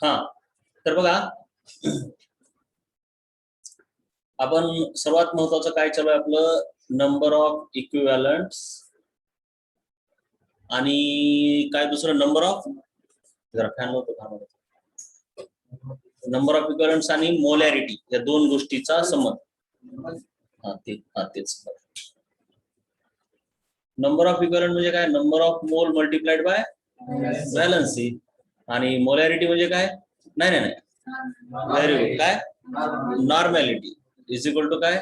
हा तर बघा, आपण सर्वात महत्वाचं काय चालू आहे आपलं, नंबर ऑफ इक्विव्हॅलंट्स आणि काय दुसरं नंबर ऑफ, जरा फॅन होतो, नंबर ऑफ इक्विव्हॅलंट्स आणि मोलॅरिटी या दोन गोष्टीचा संबंध. तेच नंबर ऑफ इक्विव्हॅलंट म्हणजे काय, number of mole multiplied by valency, आणि मोलॅरिटी म्हणजे काय, नाही व्हेरी गुड, काय नॉर्मॅलिटी इज इक्वल टू काय,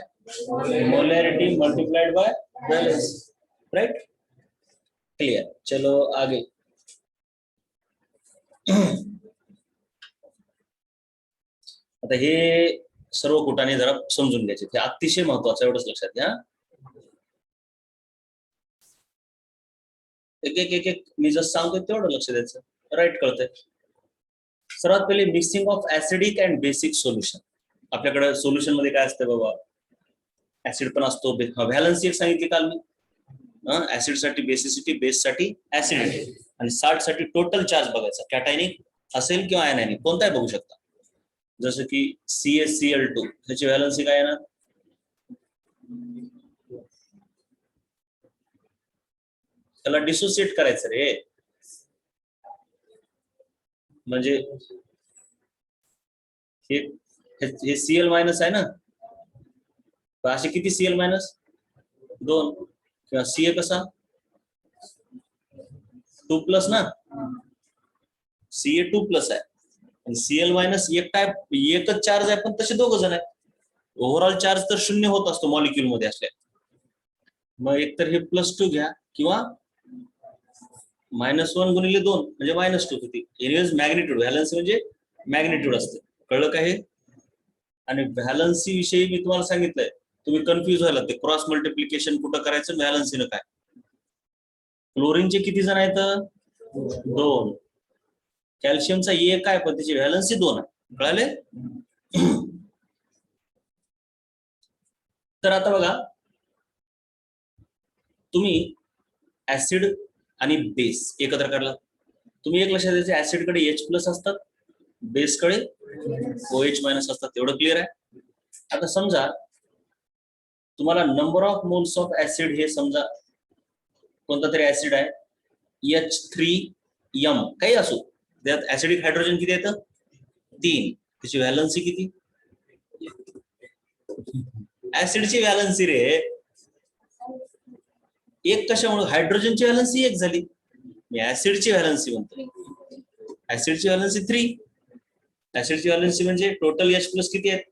molarity multiplied by valency, right, clear, चलो आगे. आता हे सर्व कुटाने जरा समजून घ्यायचे, ते अतिशय महत्वाचं, एवढंच लक्षात घ्या. एक एक एक एक मी जसं सांगतोय तेवढं लक्ष द्यायचं, राईट, कळतंय. सर्वात पहिले mixing of acidic and basic solution. आपल्याकडे सोल्युशन मध्ये काय असतं बाबा, ऍसिड पण असतो, व्हॅलन्सी एक सांगितली काल मी, ऍसिड साठी बेसिसिटी, बेस साठी ऍसिडिटी, आणि साल्ट साठी टोटल चार्ज बघायचा, कॅटायनिक असेल किंवा आयनायनिक, कोणताही बघू शकता. जसं की CaCl2 त्याची व्हॅलन्सी काय आहे ना, त्याला डिसोसिएट करायचं रे, म्हणजे हे Cl मायनस आहे ना, असे किती Cl मायनस, 2, किंवा Ca कसा 2 प्लस ना, Ca 2 प्लस आहे, आणि Cl मायनस एकच चार्ज आहे, पण तसे दोघ जण आहेत. ओव्हरऑल चार्ज तर 0 होत असतो मॉलिक्यूल मध्ये असल्या, मग एकतर हे +2 घ्या किंवा -1 गुणिले 2 म्हणजे -2 होती. एनिवेज मॅग्निट्यूड, व्हॅलन्सी म्हणजे मॅग्निट्यूड असते, कळलं का हे. आणि व्हॅलन्सी विषयी मी तुम्हाला सांगितलंय, तुम्ही कन्फ्युज व्हायला, ते क्रॉस मल्टिप्लिकेशन कुठं करायचं, व्हॅलन्सीनं काय. क्लोरीनचे किती जण आहेत, 2. कॅल्शियमचा 1 आहे, पण त्याची व्हॅलन्सी 2 आहे, कळाले. तर आता बघा, तुम्ही ऍसिड आणि बेस एकत्र काढला, तुम्ही एक लक्षात द्यायचं, ऍसिड कडे H+ असतात, बेस कडे OH- असतात, तेवढं क्लिअर आहे. आता समजा तुम्हाला number of moles of acid, हे समजा कोणता तरी ऍसिड आहे H3M, काही असो, त्यात ऍसिडिक हायड्रोजन किती येतं, 3, त्याची व्हॅलन्सी किती, ऍसिडची व्हॅलन्सी रे एक, कशामुळे, हायड्रोजनची व्हॅलन्सी 1 झाली, मी ऍसिडची व्हॅलन्सी म्हणतो, ऍसिडची व्हॅलन्सी 3, ऍसिडची व्हॅलन्सी म्हणजे टोटल H+ किती आहेत,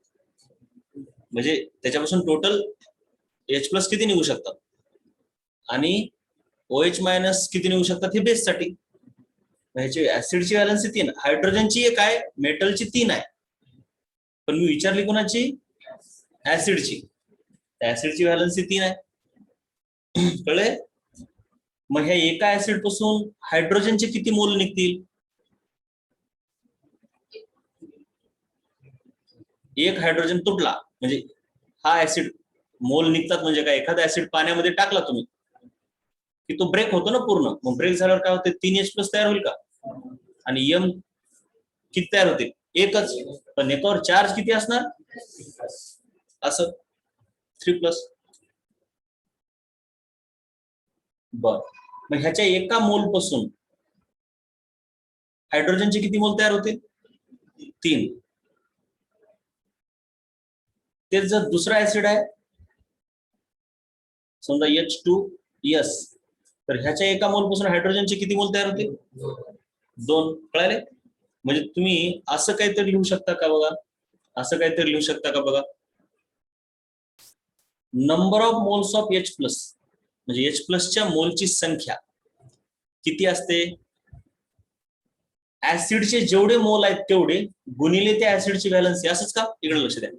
म्हणजे त्याच्यापासून टोटल H+ किती निघू शकतात, आणि OH- किती निघू शकतात, हे बेस साठी. ह्याची ऍसिडची व्हॅलन्सी 3, हायड्रोजनची 1 आहे, मेटलची 3 आहे, पण मी विचारली कोणाची, ऍसिडची, ऍसिडची व्हॅलन्सी 3 आहे, कळले. मग ह्या एका ऍसिड पासून हायड्रोजनचे किती मोल निघतील, 1 हायड्रोजन तुटला म्हणजे हा ऍसिड, मोल निघतात म्हणजे काय, एखादा ऍसिड पाण्यामध्ये टाकला तुम्ही की तो ब्रेक होतो ना पूर्ण, मग ब्रेक झाल्यावर काय होते, 3H+ तयार होईल का, आणि M किती तयार होते, 1च, पण एकावर चार्ज किती असणार, असं 3+. बर, मग ह्याच्या एका मोल पासून हायड्रोजनचे किती मोल तयार होतील, 3. तेच जर दुसरा ऍसिड आहे समजा H2S, तर ह्याच्या एका मोल पासून हायड्रोजनचे किती मोल तयार होतील, 2, कळाले. म्हणजे तुम्ही असं काहीतरी लिहू शकता का बघा, असं काहीतरी लिहू शकता का बघा, number of moles of H+, म्हणजे H+च्या मोलची संख्या किती असते, ऍसिडचे जेवढे मोल आहेत तेवढे गुणिले त्या ऍसिडची व्हॅलन्सी, असंच का, इकडे लक्ष द्या,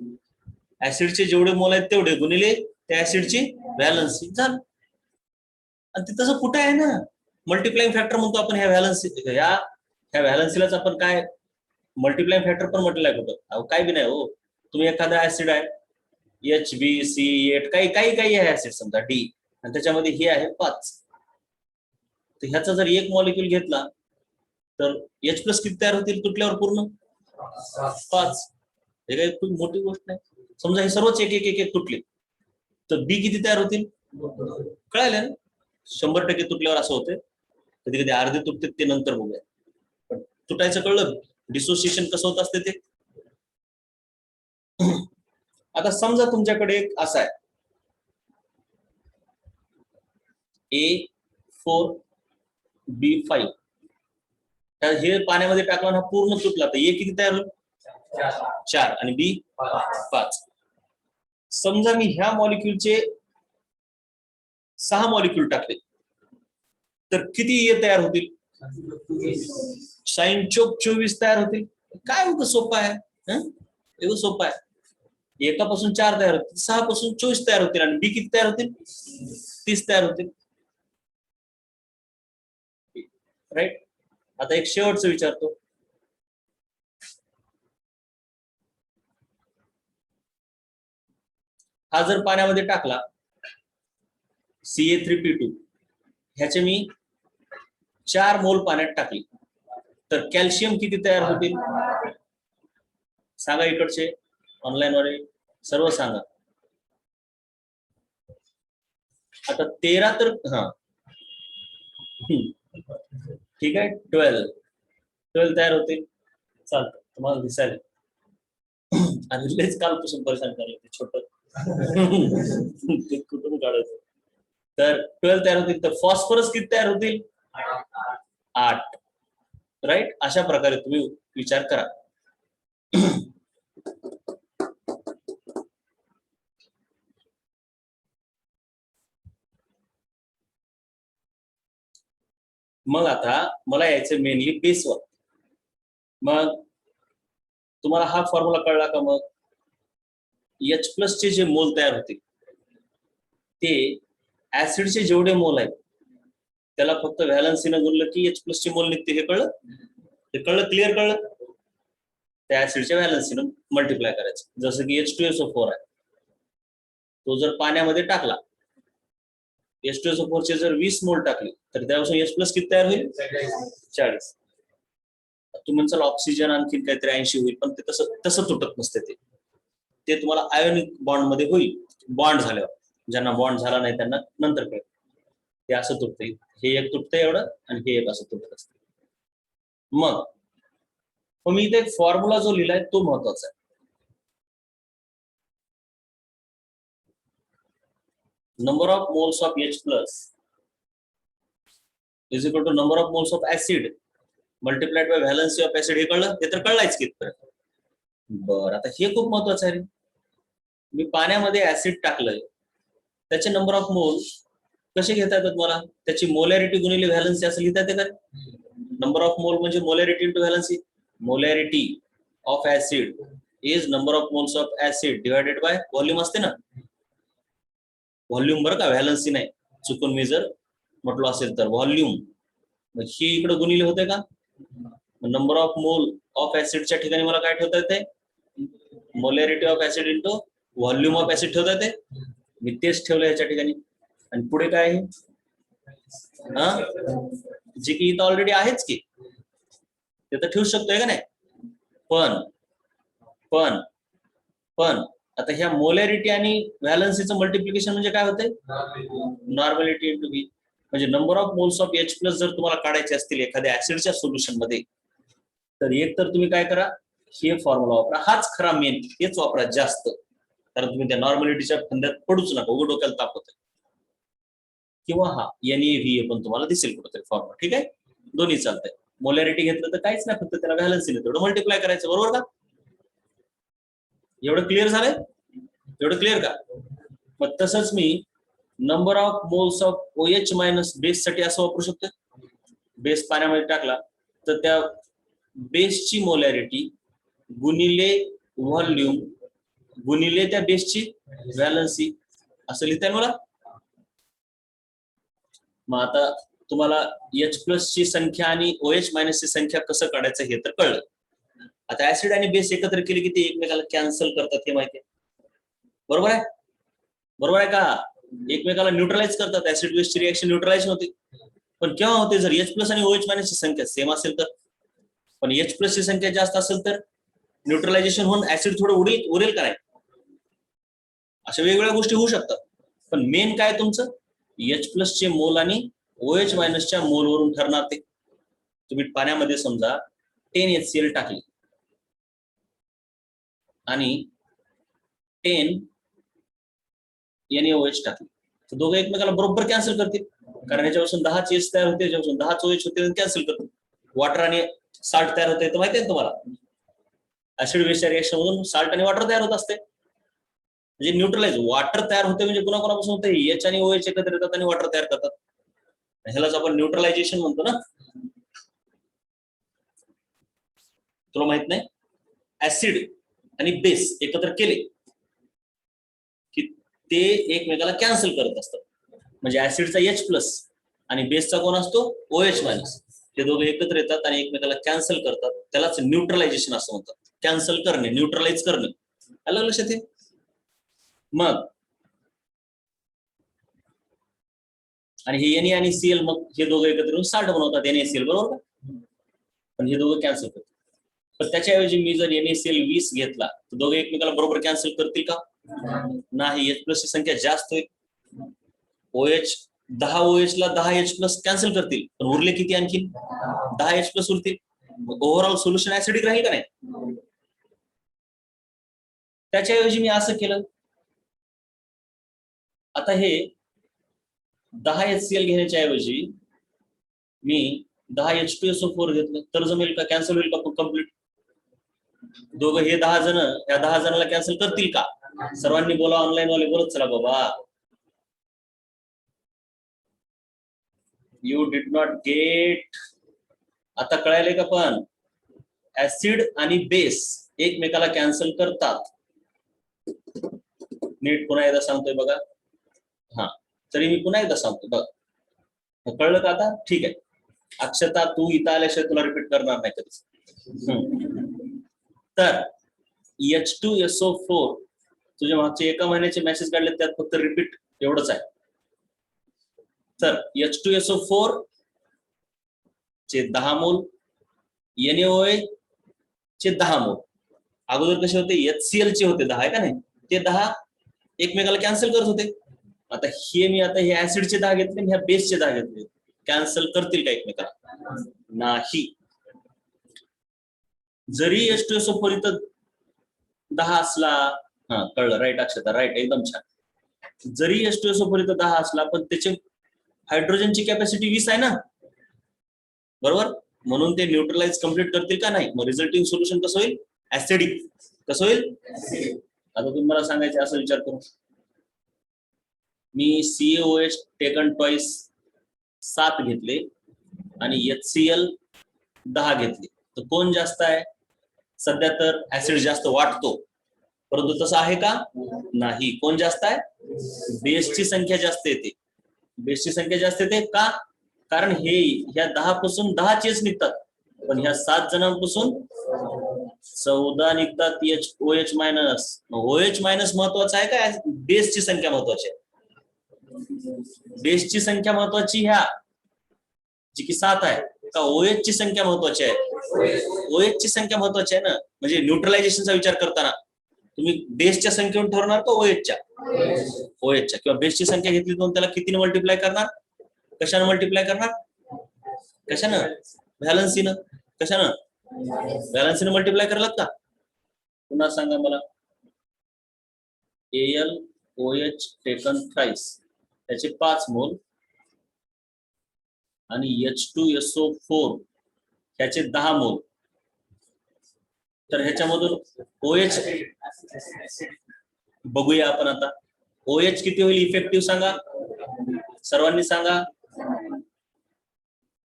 ऍसिडचे जेवढे मोल आहेत तेवढे गुणिले त्या ऍसिडची व्हॅलन्सी, झालं. आणि ते तसं कुठे आहे ना, मल्टिप्लाइंग फॅक्टर म्हणतो आपण ह्या व्हॅलन्सी, ह्या व्हॅलन्सीलाच आपण काय मल्टिप्लाइंग फॅक्टर पण म्हटलंय कुठं, अहो काय बी नाही हो. तुम्ही एखादा ऍसिड आहे HbC8, काही आहे ऍसिड, समजा D, आणि त्याच्यामध्ये हे आहे 5, तर ह्याचा जर एक मॉलिक्यूल घेतला तर H प्लस किती तयार होतील तुटल्यावर पूर्ण 5. हे काही खूप मोठी गोष्ट नाही. समजा हे सर्वच एक एक एक एक तुटले तर बी किती तयार होतील कळायला ना. 100% तुटल्यावर असं होते. कधी कधी अर्धे तुटते ते नंतर बघूया. पण तुटायचं कळलं डिसोसिएशन कसं होत असते ते. आता समजा तुमच्याकडे एक असा आहे A4 B5 हे पाण्यामध्ये टाकला ना पूर्ण तुटला तर A किती तयार होईल 4 आणि B 5. समजा मी ह्या मॉलिक्यूलचे 6 मॉलिक्यूल टाकले तर किती A तयार होतील 24 तयार होतील. काय होतं सोपं आहे एवढं सोपं आहे. एकापासून 4 तयार होतील 6 पासून 24 तयार होतील आणि बी किती तयार होतील 30 तयार होतील. राईट. आता एक शेवटचं विचारतो. हा जर पाण्यामध्ये टाकला CA3P2 ह्याचे मी 4 मोल पाण्यात टाकले तर कॅल्शियम किती तयार होतील सांगा. इकडचे ऑनलाईन वाले सर्व सांगा. आता 13 तर हा ठीक आहे 12 तयार होतील. चालतं तुम्हाला दिसायला. आणि लयच कालपासून परेशान करायला ते छोट ते कुठून काढायचं. तर 12 तयार होतील तर फॉस्फरस किती तयार होतील 8. राईट. अशा प्रकारे तुम्ही विचार करा. मग आता मला यायचं मेनली बेसवर. मग तुम्हाला हा फॉर्म्युला कळला का. मग H प्लस चे जे मोल तयार होतील ते ऍसिडचे जेवढे मोल आहेत त्याला फक्त व्हॅलन्सीनं गुणलं की H प्लस चे मोल निघते. हे कळलं. हे कळलं क्लिअर कळलं. त्या ऍसिडच्या व्हॅलन्सीनं मल्टिप्लाय करायचं. जसं की H2SO4 आहे तो जर पाण्यामध्ये टाकला H2SO4 चे जर 20 मोल टाकले तर त्यापासून H प्लस किती तयार होईल 40. तुम्ही म्हणसाल ऑक्सिजन आणखी काहीतरी 80 होईल पण ते तसं तुटत नसते. ते तुम्हाला आयोनिक बॉन्ड मध्ये होईल. बॉन्ड झाल्यावर ज्यांना बॉन्ड झाला नाही त्यांना नंतर कळेल. ते असं तुटतंय. हे एक तुटतंय एवढं आणि हे एक असं तुटत असतं. मग मी इथे एक फॉर्म्युला जो लिहिलाय तो महत्वाचा आहे. Number of moles of H plus is equal to number of moles of acid multiplied by valency of acid. हे कळलं. हे तर कळलायच की. बरं आता हे खूप महत्वाचं आहे. मी पाण्यामध्ये ऍसिड टाकलंय त्याचे नंबर ऑफ मोल कसे घेता येतात मला. त्याची मोलॅरिटी गुणिले व्हॅलन्सी असं लिहिता येते का. नंबर ऑफ मोल म्हणजे molarity into valency. Molarity of acid is number of moles of acid divided by volume असते ना. व्हॉल्यूम बरं का व्हॅलन्सी नाही. चुकून मी जर म्हटलो असेल तर व्हॉल्यूम. हे इकडे गुणिले होते का. नंबर ऑफ मोल ऑफ ऍसिडच्या ठिकाणी मला काय ठेवता येते molarity of acid into volume of acid ठेवता येते. मी तेच ठेवलं याच्या ठिकाणी. आणि पुढे काय आहे जे की इथं ऑलरेडी आहेच की ते तर ठेवू शकतोय का नाही. पण आता ह्या मोलॅरिटी आणि व्हॅलन्सीचं मल्टिप्लिकेशन म्हणजे काय होते नॉर्मॅलिटी इंटू बी. म्हणजे number of moles of H plus जर तुम्हाला काढायचे असतील एखाद्या ऍसिडच्या सोल्युशन मध्ये तर एक तर तुम्ही काय करा हे फॉर्म्युला वापरा. हाच खरा मेन. हेच वापरा जास्त. कारण तुम्ही त्या नॉर्मॅलिटीच्या फंद्यात पडूच नका. उघड डोक्याला ताप होते. किंवा हा NaVA पण तुम्हाला दिसेल कुठेतरी फॉर्म्युला. ठीक आहे. दोन्ही चालतंय. मोलॅरिटी घेतलं तर काहीच नाही फक्त त्याला व्हॅलन्सी तेवढं मल्टिप्लाय करायचं. बरोबर का. एवढं क्लिअर झालंय. एवढं क्लिअर का. मग तसंच मी number of moles of OH minus base साठी असं वापरू शकतो. बेस पाण्यामध्ये टाकला तर त्या बेसची मोलॅरिटी गुणिले व्हॉल्यूम गुणिले त्या बेसची व्हॅलन्सी असं लिहिता येईल मला. मग आता तुम्हाला H प्लस ची संख्या आणि OH मायनस ची संख्या कसं काढायचं हे तर कळलं. आता ऍसिड आणि बेस एकत्र केले की ते एकमेकाला कॅन्सल करतात हे माहिती आहे. बरोबर आहे. बरोबर आहे का. एकमेकाला न्यूट्रलाइज करतात. ऍसिड बेसची रिएक्शन न्यूट्रलाइज होते. पण केव्हा होते जर H प्लस आणि OH मायनस ची संख्या सेम असेल तर. पण H प्लस ची संख्या जास्त असेल तर न्यूट्रलायझेशन होऊन ऍसिड थोडं उरेल का नाही? अशा वेगवेगळ्या गोष्टी होऊ शकतात. पण मेन काय तुमचं H प्लस चे मोल आणि OH मायनसच्या मोल वरून ठरणार ते. तुम्ही पाण्यामध्ये समजा 10 HCl टाकले आणि 10 NaOH टाकले तर दोघं एकमेकाला बरोबर कॅन्सल करतील, कारण याच्यापासून 10 H तयार होते, याच्यापासून 10 OH होते, कॅन्सल करतील. वॉटर आणि साल्ट तयार होते तर माहिती आहे तुम्हाला, ऍसिड बेसच्या रिएक्शन मधून साल्ट आणि वॉटर तयार होत असते. म्हणजे न्यूट्रलाइज वॉटर तयार होते म्हणजे कोणाकोणापासून होते, H आणि OH एकत्र येतात आणि वॉटर तयार करतात. ह्यालाच आपण न्यूट्रलायझेशन म्हणतो ना. तुला माहित नाही, ऍसिड आणि बेस एकत्र केले की ते एकमेकाला कॅन्सल करत असतात. म्हणजे ऍसिडचा H प्लस आणि बेसचा कोण असतो OH मायनस, ते दोघे एकत्र येतात आणि एकमेकाला कॅन्सल करतात. त्यालाच न्यूट्रलायझेशन असं म्हणतात. कॅन्सल करणे, न्यूट्रलाइज करणे. आलं लक्षात येईल. मग आणि हे Na आणि Cl मग हे दोघं एकत्र येऊन साल्ट बनवतात, NaCl, बरोबर का? पण हे दोघं कॅन्सल करतात. पण त्याच्याऐवजी मी जर NaCl 20 घेतला तर दोघे एकमेकाला बरोबर कॅन्सल करतील का? नाही. H प्लस ची संख्या जास्त होईल. OH 10 OH ला 10 H प्लस कॅन्सल करतील, पण उरले किती आणखी 10 H प्लस उरतील. ओव्हरऑल सोल्युशन ऍसिडिक राहील का नाही? त्याच्याऐवजी मी असं केलं, आता हे 10 HCl घेण्याच्या ऐवजी मी 10 H2SO4 घेतलं तर जमेल का? कॅन्सल होईल का कम्प्लीट? दोघं हे 10 जण या 10 जणांना कॅन्सल करतील का? सर्वांनी बोला, ऑनलाईन वाले बोलत चला बाबा. You did not gate. आता कळायले का? पण ऍसिड आणि बेस एकमेकाला कॅन्सल करतात. नीट पुन्हा एकदा सांगतोय बघा. हा, तरी मी पुन्हा एकदा सांगतो बघा. कळलं का आता? ठीक आहे. अक्षता, तू इथं आल्याशिवाय तुला रिपीट करणार नाही कधीच. तर H2SO4 तुझ्या मागचे एका महिन्याचे मेसेज काढले, त्यात फक्त रिपीट एवढंच आहे. तर H2SO4 चे 10 मोल, NaOH चे 10 मोल. अगोदर कसे होते? HCl चे होते 10, आहे का नाही? ते 10 एकमेकाला कॅन्सल करत होते. आता हे ऍसिडचे 10 घेतले, ह्या बेसचे 10 घेतले, कॅन्सल करतील का एकमेकाला? नाही. जरी H2SO4 इथं 10 असला, हा कळलं, राईट अक्षता, राईट, एकदम छान. जरी H2SO4 इथं 10 असला, पण त्याचे हायड्रोजनची कॅपॅसिटी 20 आहे ना, बरोबर? म्हणून ते न्यूट्रलाइज कम्प्लीट करतील का नाही? मग रिझल्टिंग सोल्युशन कसं होईल? ऍसिडिक. कसं होईल? आता तुम्ही मला सांगायचे असं विचार करू, मी CaOH टेकन ट्वाइस 7 घेतले आणि HCl 10 घेतले, तर कोण जास्त आहे? सध्या तर ऍसिड जास्त वाटतो, परंतु तसं आहे का? नाही. कोण जास्त आहे? बेसची संख्या जास्त येते. बेसची संख्या जास्त येते का? कारण ह्या 10 पासून 10 चेच निघतात, पण ह्या 7 जणांपासून 14 निघतात OH मायनस. OH मायनस महत्वाचा आहे का बेसची संख्या महत्वाची आहे? बेसची संख्या महत्वाची ह्या जी की 7 आहे का OH ची संख्या महत्वाची आहे? OH ची संख्या महत्वाची आहे ना. म्हणजे न्यूट्रलायझेशनचा विचार करताना तुम्ही बेसच्या संख्येवर ठरवणार का OH च्या? किंवा बेसची संख्या घेतली तर त्याला कितीने मल्टिप्लाय करणार? कशाने मल्टिप्लाय करणार? कशानं? व्हॅलन्सीनं. कशानं? व्हॅलन्सीनं मल्टिप्लाय करायला लागता. पुन्हा सांगा मला. AlOH टेकन थ्राइस त्याचे 5 मोल आणि H2SO4 त्याचे 10 मोल. तर ह्याच्यामधून OH बघूया आपण आता. OH किती होईल इफेक्टिव्ह सांगा, सर्वांनी सांगा.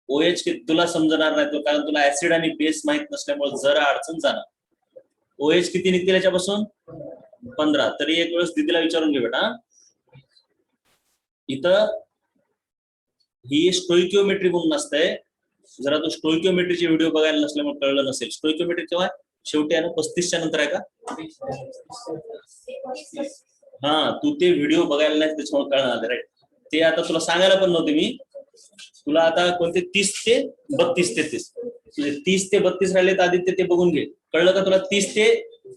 OH तुला समजणार नाही तो, कारण तुला ऍसिड आणि बेस माहित नसल्यामुळे जरा अडचण जाणार. OH किती निघतील याच्यापासून? 15. तरी एक वेळेस दीदीला विचारून घे बेटा. इथं ही स्टोइकिओमेट्री म्हणून असतंय. जरा तू स्टोइकिओमेट्रीचे व्हिडिओ बघायला नसल्यामुळे कळलं नसेल. स्टोइकिओमेट्री केव्हा शेवटी आहे ना, 35 च्या नंतर आहे का? हा, तू ते व्हिडिओ बघायला नाही त्याच्यामुळे कळणार, राईट. ते आता तुला सांगायला पण नव्हते मी. तुला आता कोणते 30 ते 32 33 म्हणजे 30 ते 32 राहिले तर आदित्य ते बघून घे. कळलं का तुला? 30 ते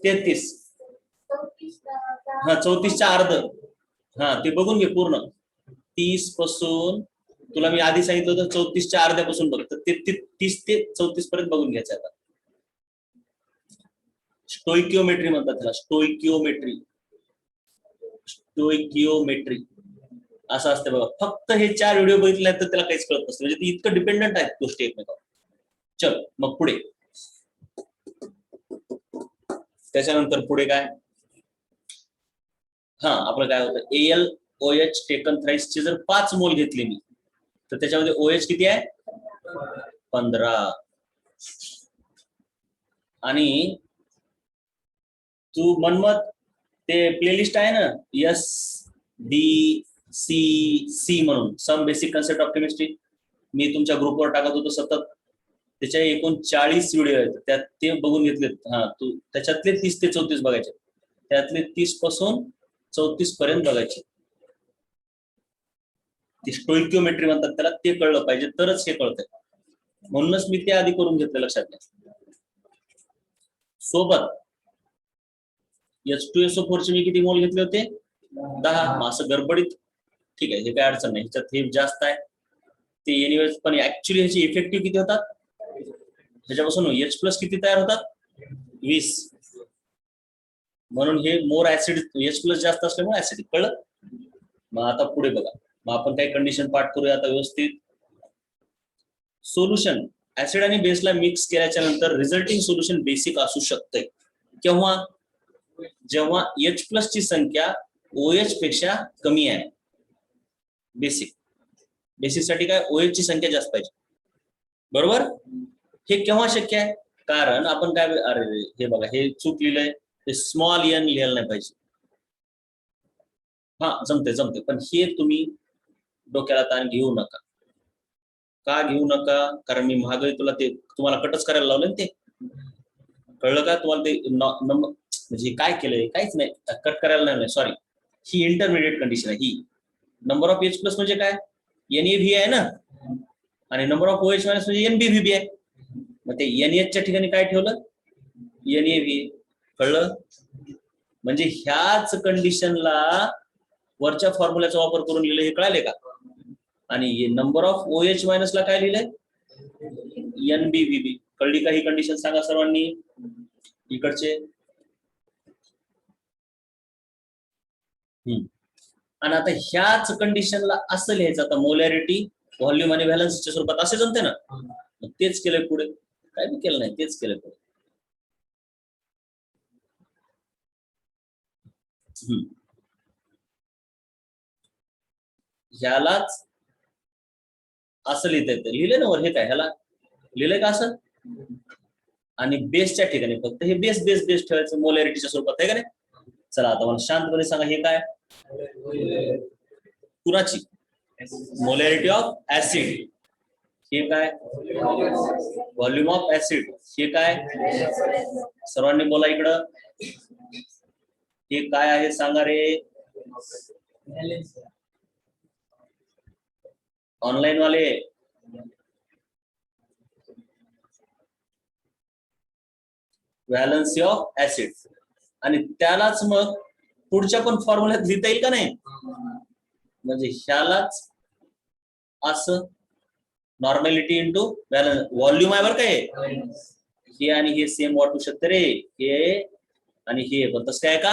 33. हा 34च्या अर्ध. हा ते बघून घे पूर्ण. 30 पासून तुला मी आधी सांगितलं होतं 34च्या अर्ध्यापासून बघ. तर ते 30 ते 34 पर्यंत बघून घ्यायचं आता. स्टोइकिओमेट्री म्हणतात त्याला. स्टोइकिओमेट्री. स्टोइकिओमेट्री असं असतं बघा. फक्त हे 4 व्हिडिओ बघितले तर त्याला काहीच कळत नसतं. म्हणजे ती इतकं डिपेंडंट आहेत गोष्टी एकमेकावर. चल मग पुढे. त्याच्यानंतर पुढे काय? हा आपलं काय होतं? AlOH टेकन थ्राइस चे जर 5 मोल घेतले मी तर त्याच्यामध्ये OH किती आहे? 15. आणि तू मनमत ते प्लेलिस्ट आहे ना SDCC म्हणून, some basic concept of chemistry, मी तुमच्या ग्रुपवर टाकत होतो सतत. त्याच्या एकूण 40 व्हिडिओ आहेत. त्यात ते बघून घेतलेत. हा तू त्याच्यातले 30 ते 34 बघायचे. त्यातले 30 पासून 34 पर्यंत बघायचे. ती स्टोइकिओमेट्री म्हणतात त्याला. ते कळलं पाहिजे तरच हे कळतंय. म्हणूनच मी ते आधी करून घेतलं. लक्षात घ्या. सोबत H2SO4 चे मी किती मोल घेतले होते? 10. असं गडबडीत ठीक आहे, हे काय अडचण नाही. ह्याच्यात हे जास्त आहे ते एनिवेज, पण ऍक्च्युअली ह्याची इफेक्टिव्ह किती होतात? त्याच्यापासून H+ किती तयार होतात? 20. म्हणून हे मोर ऍसिड, H+ जास्त असल्यामुळे ऍसिडिक. कळलं? मग आता पुढे बघा. मग आपण काही कंडिशन पाठ करूया आता व्यवस्थित. सोल्युशन ऍसिड आणि बेसला मिक्स केल्याच्या नंतर रिझल्टिंग सोल्युशन बेसिक असू शकते. केव्हा? जेव्हा H+ ची संख्या OH पेक्षा कमी आहे. बेसिक. बेसिकसाठी काय? OH ची संख्या जास्त पाहिजे. बरोबर? हे केव्हा शक्य आहे? कारण आपण काय, अरे हे बघा हे चूक लिहिलंय. ते स्मॉल n लिहायला नाही पाहिजे. हा जमते पण हे तुम्ही डोक्याला ताण घेऊ नका. का घेऊ नका? कारण मी महागाई तुला ते तुम्हाला कटच करायला लावलं ना ते. कळलं का तुम्हाला? ते म्हणजे काय केलंय? काहीच नाही, कट करायला नाही. सॉरी, ही इंटरमिडिएट कंडिशन आहे. ही नंबर ऑफ H+ म्हणजे काय? NaV आहे ना, आणि नंबर ऑफ OH- म्हणजे NbVb आहे. मग ते NH च्या ठिकाणी काय ठेवलं? NaV. कळलं? म्हणजे ह्याच कंडिशनला वरच्या फॉर्म्युल्याचा वापर करून लिहिलं. हे कळाले का? आणि नंबर ऑफ OH- ला काय लिहिलंय? NbVb. कळली का ही कंडिशन? सांगा सर्वांनी इकडचे. आणि आता ह्याच कंडिशनला असं लिहायचं आता, मोलॅरिटी, व्हॉल्यूम आणि व्हॅलन्सच्या स्वरूपात. असे जमते ना? तेच केलंय पुढे. काय बी केलं नाही, तेच केलंय पुढे. ह्यालाच असं लिहिता येतं. लिहिलंय ना वर? हे काय ह्याला लिहिलंय का असं? आणि बेसच्या ठिकाणी फक्त हे बेस बेस बेस ठेवायचं मोलॅरिटीच्या स्वरूपात, आहे का नाही? चला आता मला शांतपणे सांगा, हे काय? कुणाची? Molarity of acid. हे काय? Volume of acid. हे काय? सर्वांनी बोला इकडं. हे काय आहे सांगा रे? ऑनलाईन वाले व्हॅलन्सी ऑफ ऍसिड. आणि त्यालाच मग पुढच्या पण फॉर्म्युल्यात लिहिता येईल का नाही? म्हणजे ह्यालाच असं नॉर्मॅलिटी इंटू व्हॅलन्स. व्हॉल्यूम आहे बरं काय? हे आणि हे सेम वाटू शकते रे. हे आणि हे पण तसं काय का?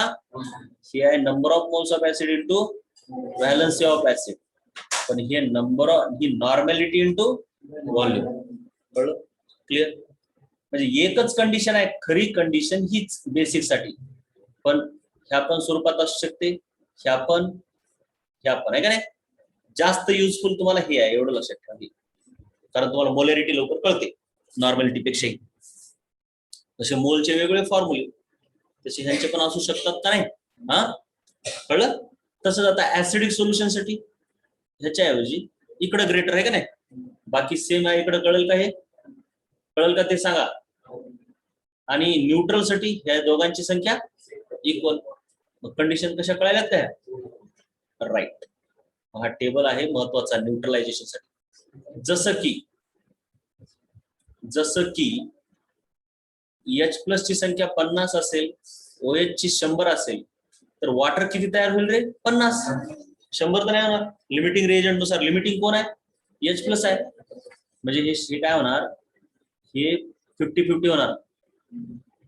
हे आहे number of moles of acid into valency of acid. पण हे नंबर ऑफ, ही नॉर्मॅलिटी इंटू व्हॉल्यूम. कळलं? क्लिअर? म्हणजे एकच कंडिशन आहे खरी कंडिशन हीच बेसिक साठी, पण ह्या पण स्वरूपात असू शकते, ह्या पण आहे का नाही? जास्त युजफुल तुम्हाला हे आहे, एवढं लक्षात ठेवा. कारण तुम्हाला मोलॅरिटी लवकर कळते नॉर्मॅलिटी पेक्षाही. तसे मोलचे वेगवेगळे फॉर्म्युले तसे ह्यांचे पण असू शकतात का नाही? हा कळलं? तसंच आता ऍसिडिक सोल्युशन साठी ह्याच्या ऐवजी इकडे ग्रेटर आहे का नाही? बाकी सेम आहे. इकडे कळेल का? हे कळेल का ते सांगा. आणि न्यूट्रल साठी ह्या दोघांची संख्या इक्वल. कंडिशन कशा कळाल्यात काय? राईट. हा टेबल आहे महत्वाचा न्यूट्रलायझेशन साठी. जसं की जसं की H+ ची संख्या 50 असेल, OH ची 100 असेल, तर वॉटर किती तयार होईल रे? 50. 100 तर नाही होणार. लिमिटिंग रिएजंट नुसार लिमिटिंग कोण आहे? H+ आहे. म्हणजे हे काय होणार? हे 50-50 होणार.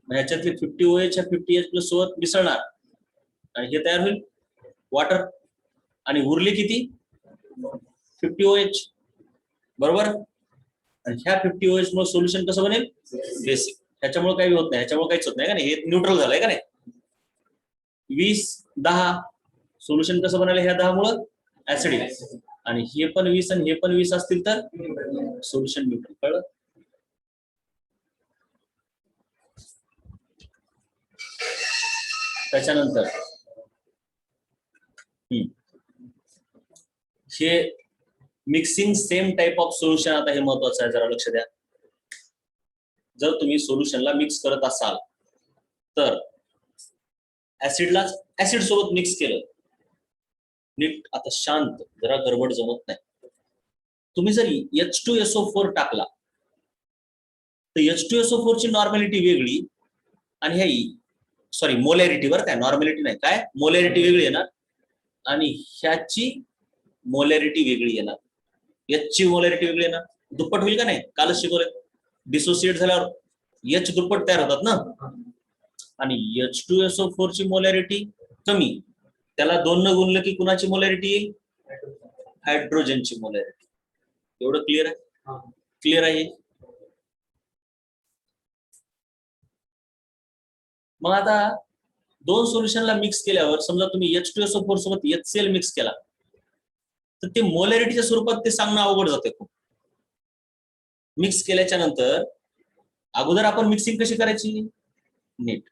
ह्याच्यातले 50 OH 50 H+ सोबत मिसळणार आणि हे तयार होईल वॉटर. आणि उरले किती? 50 OH. बरोबर. आणि ह्या 50 OH मुळे सोल्युशन कसं बनेल? बेसिक. ह्याच्यामुळे काही होत नाही, ह्याच्यामुळे काहीच होत नाही का नाही, हे न्यूट्रल झालंय का नाही. 20-10 सोल्युशन कसं बनायला? ह्या 10 मुळे ऍसिडिक. आणि हे पण 20 आणि हे पण 20 असतील तर सोल्युशन न्यूट्रल. कळलं? त्याच्यानंतर हे mixing same type of solution. आता हे महत्वाचं आहे, जरा लक्ष द्या. जर तुम्ही सोल्युशनला मिक्स करत असाल तर ऍसिडला ऍसिड सोबत मिक्स केलं, नीट आता शांत, जरा गडबड जमत नाही. तुम्ही जर H2SO4 टाकला तर H2SO4 ची नॉर्मॅलिटी वेगळी आणि ह्या सॉरी मोलॅरिटी, बरं काय, नॉर्मॅलिटी नाही, काय मोलॅरिटी वेगळी येणार आणि ह्याची मोलॅरिटी वेगळी येणार. H ची मोलॅरिटी वेगळी येणार. दुप्पट होईल का नाही? कालच शिकवले, डिसोसिएट झाल्यावर H दुप्पट तयार होतात ना. आणि H2SO4 ची मोलॅरिटी कमी, त्याला 2 न गुणलं की कुणाची मोलॅरिटी येईल? हायड्रोजनची मोलॅरिटी. एवढं क्लिअर आहे? क्लिअर आहे. मग आता दोन सोल्युशनला मिक्स केल्यावर समजा तुम्ही H2SO4 सोबत HCl मिक्स केला तर ते मोलॅरिटीच्या स्वरूपात ते सांगणं अवघड जाते खूप. मिक्स केल्याच्या नंतर अगोदर आपण मिक्सिंग कशी करायची? नीट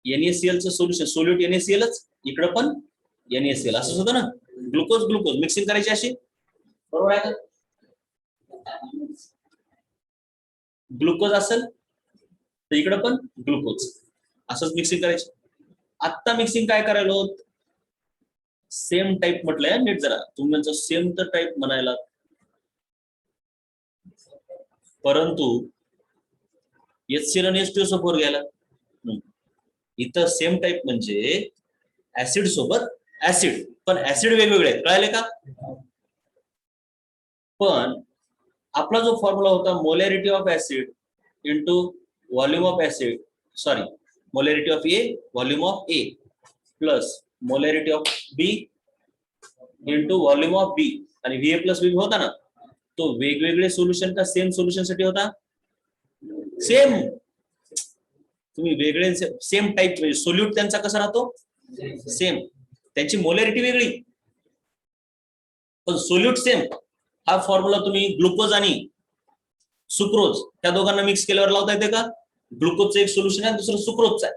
NaCl चं सोल्युशन, सोल्यूट NaClच, इकडं पण NaCl असंच होतं ना. ग्लुकोज ग्लुकोज मिक्सिंग करायची अशी, बरोबर आहे का? ग्लुकोज असेल तर इकडं पण ग्लुकोज, असंच मिक्सिंग करायची. आत्ता मिक्सिंग काय करायला होत? सेम टाइप म्हटलंय नीट जरा, तुम्ही सेम तर टाइप म्हणायला, परंतु HCl आणि H2SO4 घ्यायला. इथं सेम टाइप म्हणजे ऍसिड सोबत ऍसिड, पण ऍसिड वेगवेगळे आहेत, कळाले का? पण आपला जो फॉर्म्युला होता molarity of acid into volume of acid, sorry molarity of A volume of A plus molarity of B into volume of B आणि VA प्लस बी होता ना, तो वेगवेगळे सोल्युशन का सेम सोल्युशन साठी होता? सेम. तुम्ही वेगळे सेम टाइप म्हणजे सोल्यूट त्यांचा कसा राहतो? सेम. त्यांची मोलॅरिटी वेगळी पण सोल्यूट सेम. हा फॉर्म्युला तुम्ही ग्लुकोज आणि सुक्रोज त्या दोघांना मिक्स केल्यावर लावता येते का? ग्लुकोजचं एक सोल्युशन आहे, दुसरं सुक्रोजचं आहे,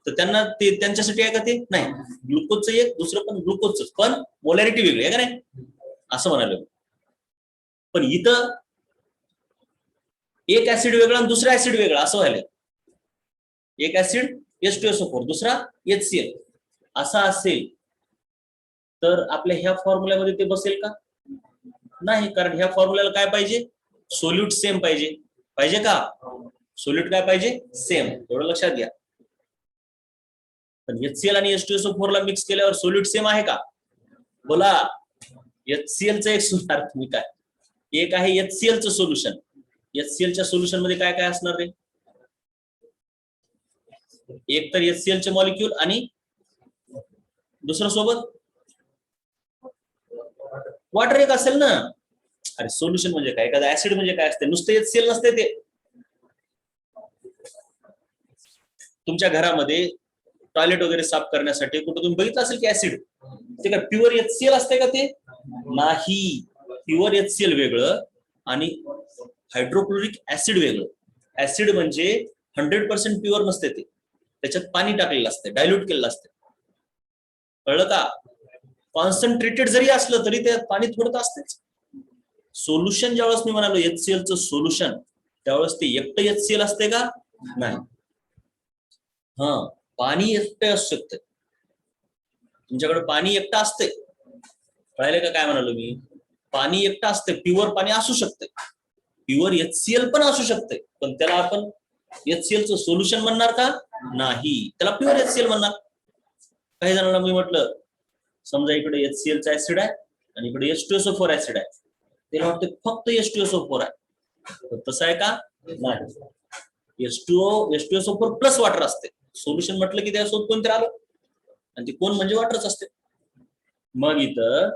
तर त्यांना ते त्यांच्यासाठी आहे का? ते नाही. ग्लुकोजचं एक, दुसरं पण ग्लुकोजच, पण मोलॅरिटी वेगळी आहे का नाही, असं म्हणाले. पण इथं एक ऍसिड वेगळा आणि दुसरा ऍसिड वेगळा असं व्हायला. एक ऍसिड H2SO4, दुसरा HCl असा असेल तर आपल्या ह्या फॉर्म्युल्यामध्ये ते बसेल का? नाही, कारण ह्या फॉर्म्युल्याला काय पाहिजे? सोल्यूट सेम पाहिजे. पाहिजे का? सोल्यूट काय पाहिजे? सेम. एवढं लक्षात घ्या. पण HCl आणि H2SO4 ला मिक्स केल्यावर सोल्यूट सेम आहे का? बोला. HCl चं एक सुधार तुम्ही काय, एक आहे HCl चं सोल्युशन. HCl च्या सोल्युशन मध्ये काय काय असणार रे? एक तर HCl चे मॉलिक्यूल आणि दुसरं सोबत वॉटर एक असेल ना. अरे सोल्युशन म्हणजे काय? एखादा ऍसिड म्हणजे काय असते? नुसते HCl नसते ते. तुमच्या घरामध्ये टॉयलेट वगैरे साफ करण्यासाठी कुठं तुम्ही बघितलं असेल की ऍसिड, ते काय प्युअर HCl असते का? ते नाही. प्युअर HCl वेगळं आणि हायड्रोक्लोरिक ऍसिड वेगळं. ऍसिड म्हणजे 100% प्युअर नसते ते, त्याच्यात पाणी टाकलेलं असते, डायल्यूट केलेलं असते, कळलं का? कॉन्सन्ट्रेटेड जरी असलं तरी त्यात पाणी थोडं असतेच. सोल्युशन ज्यावेळेस मी म्हणालो HCl चं सोल्युशन, त्यावेळेस ते एकटं HCl असते का? नाही. हा, पाणी एकटं असू शकतं. तुमच्याकडे पाणी एकटं असते, कळाले का काय म्हणालो मी? पाणी एकटं असते, प्युअर पाणी असू शकते, प्युअर HCl पण असू शकते, पण त्याला आपण HCl चं सोल्युशन म्हणणार का? नाही, त्याला प्युअर HCl म्हणणार. काही जणांना मी म्हटलं, समजा इकडे HCl चा ऍसिड आहे आणि इकडे H2SO4 ऍसिड आहे, त्याला वाटतं फक्त H2SO4 आहे. तसं आहे का? नाही. H2SO4 प्लस वॉटर असते. सोल्युशन म्हटलं की त्यासोबत कोणतरी आलं, आणि ते कोण म्हणजे वॉटरच असते. मग इथं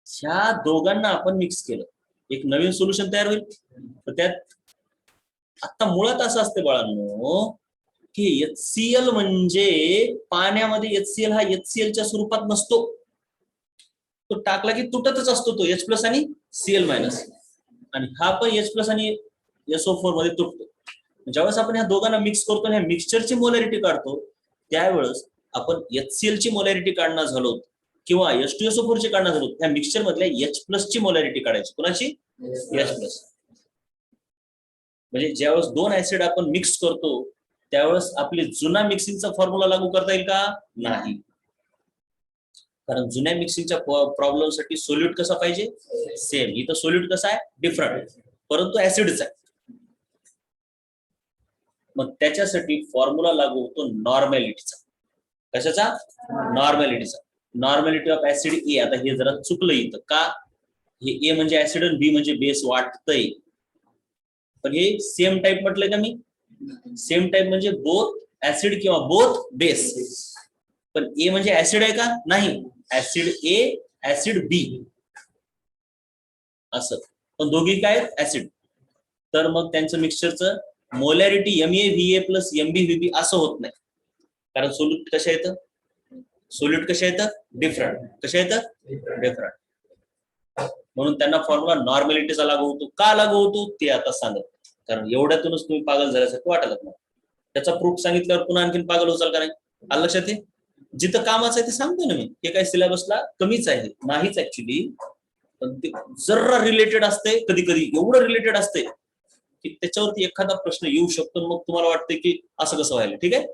ह्या दोघांना आपण मिक्स केलं, एक नवीन सोल्युशन तयार होईल. तर त्यात आता मुळात असं असते बाळांनो, की HCl म्हणजे पाण्यामध्ये HCl हा HCl च्या स्वरूपात नसतो. तो टाकला की तुटतच असतो, तो H+ आणि Cl-, आणि हा पण H+ आणि SO4 मध्ये तुटतो. ज्यावेळेस आपण ह्या दोघांना मिक्स करतो आणि ह्या मिक्सचरची मोलॅरिटी काढतो, त्यावेळेस आपण HCl ची मोलॅरिटी काढणार झालो किंवा H2SO4 ची काढणार झालो, त्या मिक्सचर मधल्या H+ ची मोलॅरिटी काढायची. कोणाची? H+. म्हणजे ज्यावेळेस दोन ऍसिड आपण मिक्स करतो, त्यावेळेस आपली जुना मिक्सिंगचा फॉर्म्युला लागू करता येईल का? नाही, कारण जुन्या मिक्सिंगच्या प्रॉब्लेमसाठी सोल्यूट कसा पाहिजे? सेम. इथं सोल्यूट कसा आहे? डिफरंट, परंतु ऍसिडच आहे. मग त्याच्यासाठी फॉर्म्युला लागू होतो नॉर्मॅलिटीचा. कशाचा? नॉर्मॅलिटीचा. नॉर्मॅलिटी ऑफ ऍसिड ए. आता हे जरा चुकलं इथं का? हे ए म्हणजे ऍसिड आणि बी म्हणजे बेस वाटतंय, पण हे सेम टाइप म्हटलंय का मी? सेम टाइप म्हणजे बोथ ऍसिड किंवा बोथ बेस. पण ए म्हणजे ऍसिड आहे का? नाही, ऍसिड ए, ऍसिड बी असं, पण दोघी काय आहेत? ऍसिड. तर मग त्यांचं मिक्सचरचं मोलॅरिटी MaVa प्लस MbVb असं होत नाही, कारण सोल्यूट कशा येतं? सोल्यूट कशा येतं? डिफरंट. कशा येतं? डिफरंट. म्हणून त्यांना फॉर्म्युला नॉर्मॅलिटीचा लागू होतो. का लागू होतो ते आता सांगत, कारण एवढ्यातूनच तुम्ही पागल झाल्यासारखं वाटत नाही. त्याचा प्रूफ सांगितल्यावर पुन्हा आणखीन पागल होचाल का नाही? आलं लक्षात? जिथं कामाचं आहे ते सांगतोय ना मी. हे काय सिलेबसला कमीच आहे? नाहीच ऍक्च्युली, पण ते जरा रिलेटेड असते, कधी कधी एवढं रिलेटेड असते की त्याच्यावरती एखादा प्रश्न येऊ शकतो. मग तुम्हाला वाटतं की असं कसं व्हायला. ठीक आहे.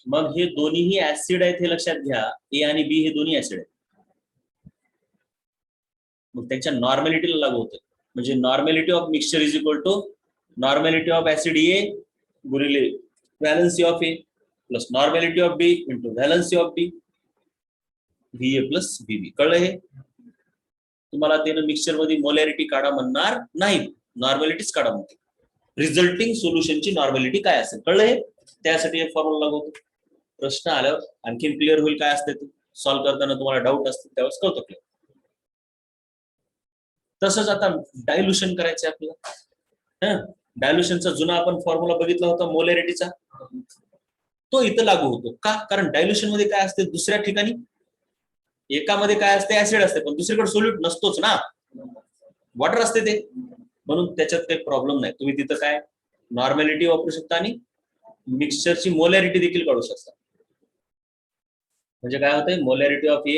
मग हे दोन्हीही ऍसिड आहेत हे लक्षात घ्या. ए आणि बी हे दोन्ही ऍसिड आहेत. मग त्यांच्या नॉर्मॅलिटीला लागू होतं. म्हणजे normality of mixture is equal to normality of acid A गुणिले valency of A plus normality of B into valency of B, VA plus VB. कळलं? हे तुम्हाला त्यानं मिक्सचर मध्ये मोलॅरिटी काढा म्हणणार नाही, नॉर्मॅलिटीच काढा म्हणते. रिझल्टिंग सोल्युशनची नॉर्मॅलिटी काय असेल, कळलं? हे त्यासाठी हे फॉर्म्युला लागू होतो. प्रश्न आल्यावर आणखीन क्लिअर होईल काय असते ते. सॉल्व्ह करताना तुम्हाला डाऊट असते त्यावेळेस कळतं क्लिअर. तसंच आता डायल्युशन करायचं आपल्याला. डायल्युशनचा जुना आपण फॉर्म्युला बघितला होता मोलॅरिटीचा, तो इथं लागू होतो. का? कारण डायल्युशन मध्ये काय असते, दुसऱ्या ठिकाणी एकामध्ये काय असते? ऍसिड असते, पण दुसरीकडे सोल्यूट नसतोच ना, वॉटर असते ते. म्हणून त्याच्यात काही प्रॉब्लेम नाही. तुम्ही तिथं काय नॉर्मॅलिटी वापरू शकता आणि मिक्सचरची मोलॅरिटी देखील काढू शकता. म्हणजे काय होतंय? Molarity of A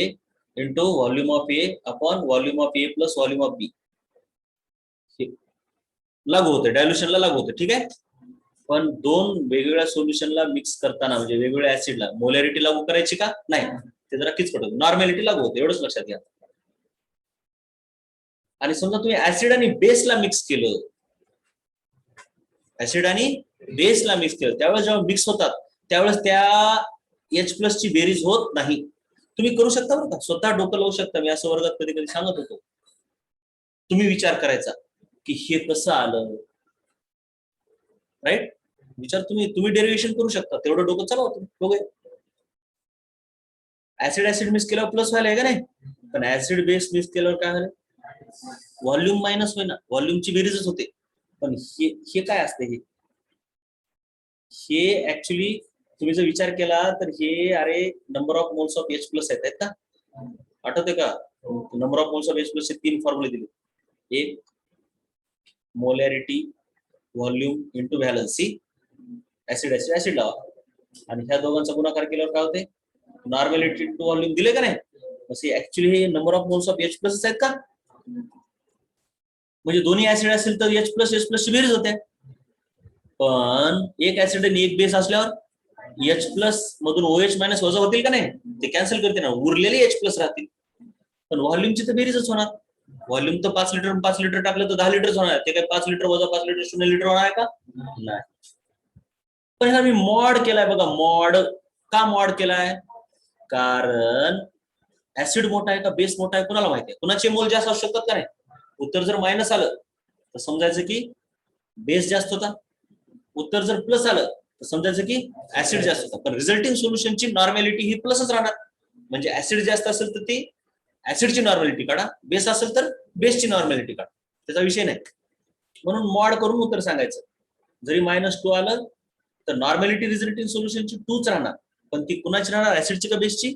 into volume of A upon volume of A plus volume of B लागू होते, डायल्युशनला लागू होते. ठीक आहे. पण दोन वेगवेगळ्या सोल्युशनला मिक्स करताना म्हणजे वेगवेगळ्या ऍसिडला मोलॅरिटी लागू करायची का? नाही, ते जरा किचकट होतं. नॉर्मॅलिटी लागू होते, एवढंच लक्षात घ्या. आणि समजा तुम्ही ऍसिड आणि बेसला मिक्स केलं, ऍसिड आणि बेसला मिक्स केलं, त्यावेळेस जेव्हा मिक्स होतात त्यावेळेस त्या H+ ची बेरीज होत नाही. तुम्ही करू शकता बरं का, स्वतः डोकं लावू शकता. मी असं वर्गात कधी कधी सांगत होतो. तुम्ही विचार करायचा की हे कसं आलं, राईट? विचार तुम्ही डेरिव्हेशन करू शकता, तेवढं डोकं चालवा तुम्ही. बघूया. ऍसिड मिक्स केल्यावर प्लस व्हायला का नाही, पण ऍसिड बेस मिक्स केल्यावर काय झालं? व्हॉल्यूम मायनस होईना, व्हॉल्यूमची बेरीजच होते. पण हे काय असते? हे ऍक्च्युली तुम्ही जर विचार केला तर हे, अरे number of moles of H+ आहेत का? आठवते का? Number of moles of H+ चे 3 फॉर्म्युले दिले. एक molarity volume into valency, acid लावा, आणि ह्या दोघांचा गुणाकार केल्यावर काय होते? नॉर्मॅलिटी इंटू व्हॉल्यूम दिले का नाही? असे ऍक्च्युली हे number of moles of H+ आहेत का? म्हणजे दोन्ही ऍसिड असेल तर H+ ची बेरीज होते. पण एक ऍसिड आणि एक बेस असल्यावर H+ मधून OH- वजा होतील का नाही? ते कॅन्सल करते ना, उरलेले H+ राहतील. पण व्हॉल्यूमची तर बेरीजच होणार. व्हॉल्यूम तर 5 लिटर टाकलं तर 10 लिटरच होणार. ते काय 5 लिटर वजा 5 लिटर 0 लिटर होणार आहे का? नाही. पण ह्याला मी मॉड केलाय बघा. मॉड का मॉड केलाय? कारण ऍसिड मोठा आहे का बेस मोठा आहे कुणाला माहिती आहे? कुणाचे मोल जास्त असू शकतात का नाही? उत्तर जर मायनस आलं तर समजायचं की बेस जास्त होता. उत्तर जर प्लस आलं तर समजायचं की ऍसिड जास्त होता. पण रिझल्टिंग सोल्युशनची नॉर्मॅलिटी ही प्लसच राहणार. म्हणजे ऍसिड जास्त असेल तर ती ऍसिडची नॉर्मॅलिटी काढा, बेस असेल तर बेसची नॉर्मॅलिटी काढा. त्याचा विषय नाही. म्हणून मॉड करून उत्तर सांगायचं. जरी -2 आलं तर नॉर्मॅलिटी रिझल्टिंग सोल्युशनची 2च राहणार. पण ती कुणाची राहणार? ऍसिडची का बेसची?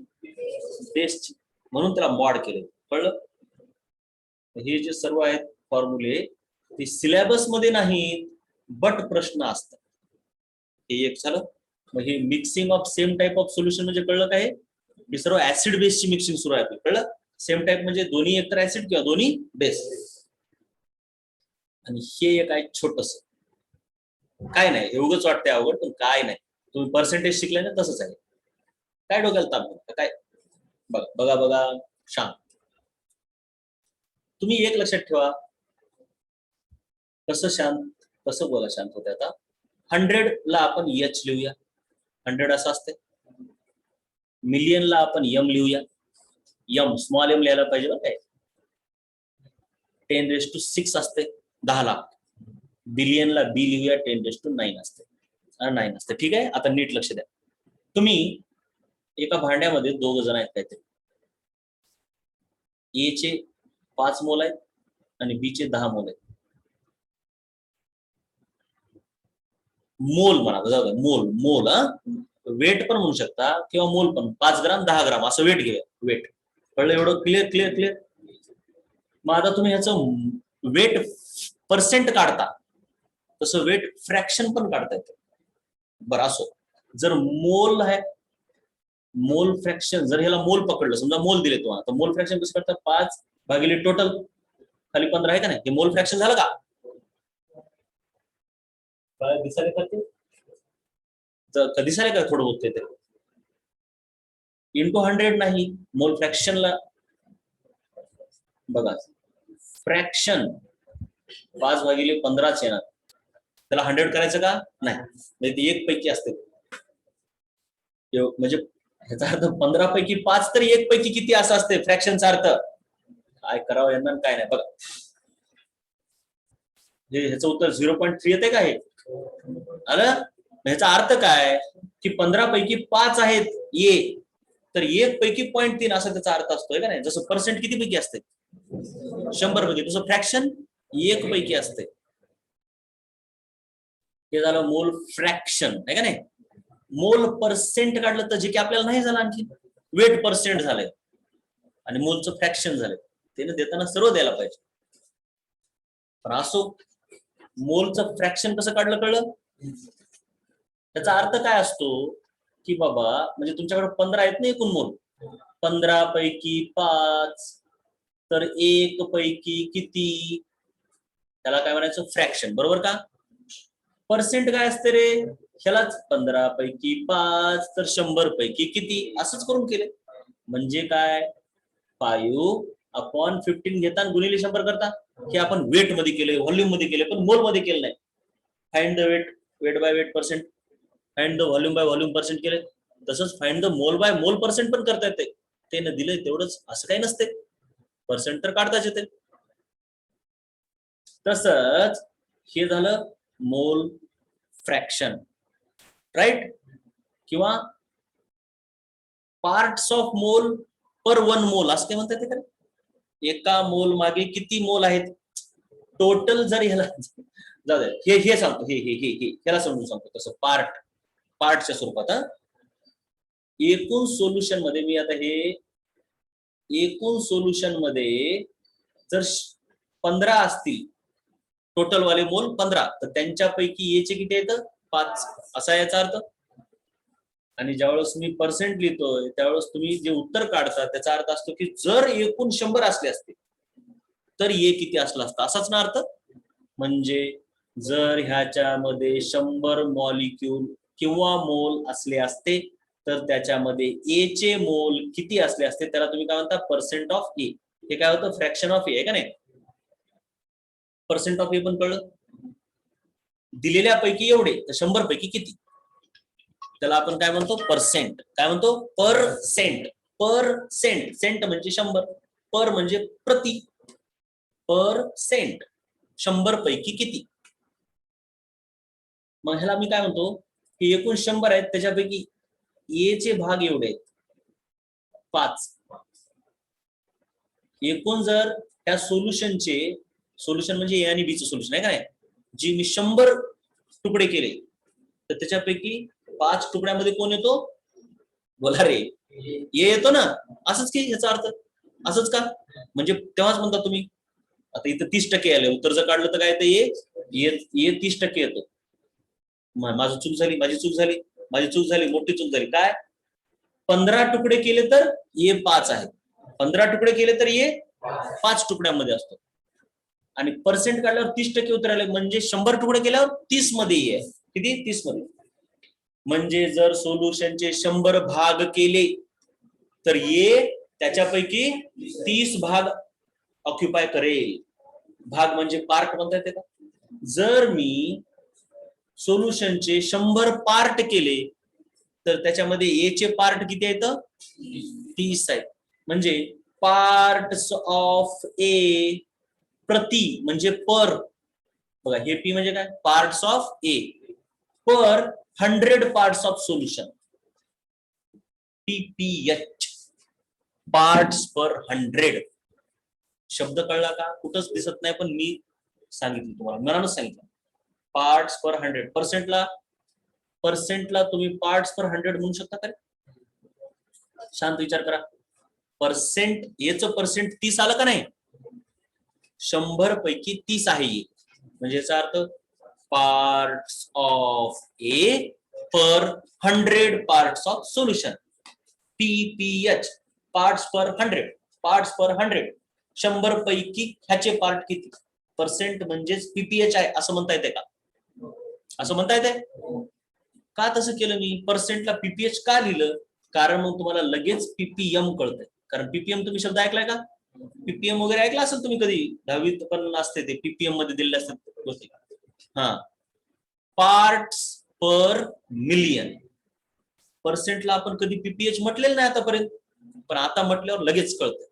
बेसची. म्हणून त्याला मॉड केलं. कळलं? हे जे सर्व आहेत फॉर्म्युले ते सिलेबस मध्ये नाहीत, बट प्रश्न असतात. हे एक झालं. मग हे mixing of same type of solution म्हणजे कळलं काय? हे सर्व ऍसिड बेसची मिक्सिंग सुरू आहे. कळलं? सेम टाइप म्हणजे दोन्ही एकतर ऍसिड किंवा दोन्ही बेस. आणि हे एक आहे छोटस, काय नाही एवढंच वाटतंय अवघड, पण काय नाही. तुम्ही पर्सेंटेज शिकले ना तसंच आहे. काय डोक्याला ताप काय? बघा बघा बघा शांत. तुम्ही एक लक्षात ठेवा. कसं शांत, कसं बोला शांत होते. आता 100 ला आपण एच लिहूया. 100 असं असते. मिलियन ला आपण एम लिहूया. एम स्मॉल एम लिहायला पाहिजे बरं काय. 10⁻⁶ असते 10 लाख. बिलियनला बी लिहूया. 10⁹ असते. 9 असते. ठीक आहे. आता नीट लक्ष द्या. तुम्ही एका भांड्यामध्ये 2 जण आहेत काहीतरी. ए चे 5 मोल आहेत आणि बी चे 10 मोल आहेत. मोल म्हणा, मोल मोल वेट पण म्हणू शकता किंवा मोल पण. 5 ग्राम 10 ग्राम असं वेट घेऊया. वेट कळलं? एवढं क्लिअर क्लिअर क्लिअर. मग आता तुम्ही ह्याचं वेट पर्सेंट काढता, तसं वेट फ्रॅक्शन पण काढता येतं. बरं असो. जर मोल आहे, मोल फ्रॅक्शन जर ह्याला मोल पकडलं, समजा मोल दिले तुम्हाला, तर मोल फ्रॅक्शन कसं करतात? 5 भागिले टोटल खाली 15 आहे का नाही? हे मोल फ्रॅक्शन झालं का? दिसायला करते कधी सारे का थोडं बोलते ते इंटू 100 नाही. मोल फ्रॅक्शनला बघा, फ्रॅक्शन 5 भागिले 15 येणार. त्याला 100 करायचं का नाही? ते एक पैकी असते. म्हणजे ह्याचा अर्थ 15 पैकी 5 तरी एक पैकी किती असं असते फ्रॅक्शनचा अर्थ. काय करावं यांना काय नाही. बघा ह्याचं उत्तर 0.3 येते का? हे आलं? ह्याचा अर्थ काय की 15 पैकी 5 आहेत ए, तर 1 पैकी 0.3 असा त्याचा अर्थ असतोय का नाही? जसं पर्सेंट किती पैकी असते? 100 पैकी. तसं फ्रॅक्शन 1 पैकी असते. हे झालं मोल फ्रॅक्शन आहे का नाही? मोल पर्सेंट काढलं तर जे की आपल्याला नाही झालं, आणखी वेट पर्सेंट झालंय आणि मोलचं फ्रॅक्शन झालंय. त्याने देताना सर्व द्यायला पाहिजे. पण असो, मोलचं फ्रॅक्शन कसं काढलं कळलं? त्याचा अर्थ काय असतो की बाबा, म्हणजे तुमच्याकडे 15 आहेत ना एकूण मोल. 15 पैकी 5 तर 1 पैकी किती? त्याला काय म्हणायचं? फ्रॅक्शन. बरोबर का? पर्सेंट काय असते रे? ह्यालाच 15 पैकी 5 तर 100 पैकी किती असंच करून केले. म्हणजे काय? 5/15 घेता गुणिले 100 करता. हे आपण वेट मध्ये केले, व्हॉल्यूम मध्ये केले, पण मोल मध्ये केलं नाही. Find the weight, weight by weight percent. Find the volume by volume percent केले. तसंच find the mole by mole percent पण करता येते. ते न दिले तेवढंच असं काही नसते. पर्सेंट तर काढताच येते. तसंच हे झालं मोल फ्रॅक्शन, राईट? किंवा पार्ट्स ऑफ मोल पर 1 मोल असं काय म्हणतात ते? एका मोल मागे किती मोल आहेत टोटल? जर ह्याला जाऊ दे, हे सांगतो, हे ह्याला समजून सांगतो. तसं पार्टच्या स्वरूपात. एकूण सोल्युशन मध्ये मी आता हे एकूण सोल्युशन मध्ये जर 15 असतील टोटल वाले मोल 15, तर त्यांच्यापैकी ए चे किती आहेत? 5 असा याचा अर्थ. आणि ज्यावेळेस मी पर्सेंट लिहितोय त्यावेळेस तुम्ही जे उत्तर काढता त्याचा अर्थ असतो की जर एकूण 100 असले असते तर ए किती असला असता, असाच ना अर्थ. म्हणजे जर ह्याच्यामध्ये 100 मॉलिक्यूल किंवा मोल असले असते तर त्याच्यामध्ये ए चे मोल किती असले असते, त्याला तुम्ही काय म्हणता? पर्सेंट ऑफ ए. हे काय होतं, फ्रॅक्शन ऑफ ए आहे का नाही. पर्सेंट ऑफ ए पण कळलं. दिलेल्यापैकी एवढे, तर 100 पैकी किती, त्याला आपण काय म्हणतो, पर्सेंट. काय म्हणतो, परसेंट. परसेंट, सेंट म्हणजे 100, पर म्हणजे प्रति, परसेंट. 100 पैकी किती. मग ह्याला मी काय म्हणतो की एकूण 100 आहेत, त्याच्यापैकी ए चे भाग एवढे आहेत 5. एकूण जर त्या सोल्युशनचे, सोल्युशन म्हणजे ए आणि बी चं सोल्युशन आहे का नाही, जी मी 100 तुकडे केले, तर त्याच्यापैकी 5 तुकड्यामध्ये कोण येतो, बोला रे, ए येतो ना. असंच की याचा अर्थ, असंच का, म्हणजे तेव्हाच म्हणता तुम्ही. आता इथं 30% आले, उत्तर जर काढलं तर काय येतं, ए 30% येतो. माझी चूक झाली, माझी चूक झाली, माझी चूक झाली, मोठी चूक झाली. काय, 15 तुकडे केले तर ए 5 आहे, 15 तुकडे केले तर ए 5 तुकड्यामध्ये असतो. आणि पर्सेंट काढल्यावर 30% उत्तर आले, म्हणजे 100 तुकडे केल्यावर 30 मध्ये ए आहे. किती, 30 मध्ये. म्हणजे जर सोल्युशनचे 100 भाग केले तर ए त्याच्यापैकी 30 भाग ऑक्युपाय करेल. भाग म्हणजे पार्ट म्हणता येते का. जर मी सोल्युशनचे 100 पार्ट केले तर त्याच्यामध्ये ए चे पार्ट किती आहेत, 30 आहेत. म्हणजे पार्ट्स ऑफ ए, प्रति म्हणजे पर, बघा हे पी म्हणजे काय, parts of A per 100 parts of solution, PPH, parts per 100. शब्द कळला का, कुठंच दिसत नाही, पण मी सांगितलं तुम्हाला, मनानच सांगितलं. Parts per 100. पर्सेंटला तुम्ही पार्ट्स पर 100 म्हणू शकता का, शांत विचार करा. पर्सेंट, एचं पर्सेंट 30 आलं का नाही, 100 पैकी 30 आहे ए, म्हणजे याचा अर्थ parts of A per 100 parts of solution, PPH, parts per 100, parts per 100. 100 पैकी ह्याचे पार्ट किती, पर्सेंट म्हणजेच पीपीएच आहे, असं म्हणता येते का, असं म्हणता येते का. तसं केलं मी, पर्सेंटला पीपीएच का लिहिलं, कारण मग तुम्हाला लगेच पीपीएम कळतंय. कारण पीपीएम तुम्ही शब्द ऐकलाय का, पीपीएम वगैरे ऐकला असेल तुम्ही कधी, 10वीत पण असते ते, पीपीएम मध्ये दिलेले असतात गोष्टी. हा, पार्ट्स पर मिलियन. पर्सेंटला आपण कधी पीपीएच म्हटलेलं नाही आतापर्यंत, पण आता म्हटल्यावर लगेच कळतं.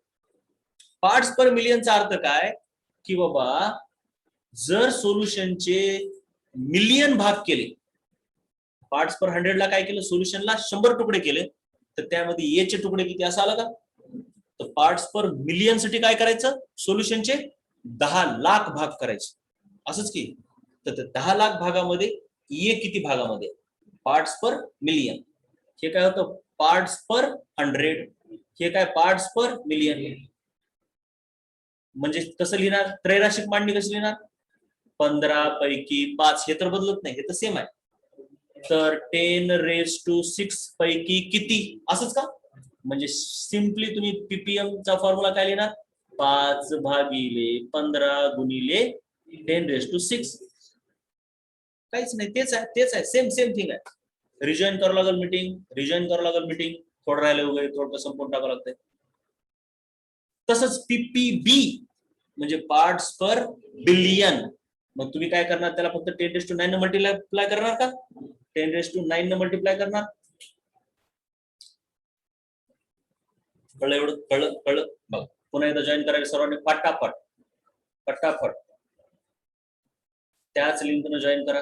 पार्ट्स पर मिलियनचा अर्थ काय, की बाबा जर सोल्युशनचे मिलियन भाग केले, पार्ट्स पर 100 ला काय केलं, सोल्युशनला 100 तुकडे केले, तर त्यामध्ये ए चे तुकडे किती असं आलं का. तर पार्ट्स पर मिलियन साठी काय करायचं, सोल्युशनचे 10 लाख भाग करायचे, असंच की. तर 10 लाख भागामध्ये ए किती भागामध्ये, पार्ट्स पर मिलियन. हे काय होतं, पार्ट्स पर 100. हे काय, पार्ट्स पर मिलियन. म्हणजे कसं लिहिणार, त्रैराशिक मांडणी कशी लिहिणार, 15 पैकी 5, हे तर बदलत नाही, हे तर सेम आहे. तर 10⁶ पैकी किती, असंच का. म्हणजे सिम्पली तुम्ही पीपीएम चा फॉर्म्युला काय लिहिणार, 5 भागिले 15 गुणिले 10⁶. काहीच नाही, तेच आहे, सेम थिंग आहे. रिजॉईन करावं लागेल मीटिंग, थोडं राहिलं वगैरे, थोडं संपूर्ण टाकावं लागतंय. तसंच पीपीबी म्हणजे पार्ट्स पर बिलियन. मग तुम्ही काय करणार, त्याला फक्त 10⁹ न मल्टिप्लाय करणार का, 10⁹ न मल्टिप्लाय करणार. कळलं, एवढं कळलं बघ. पुन्हा एकदा जॉईन करायला सर्वांनी फटाफट, त्याच लिंकनं जॉईन करा.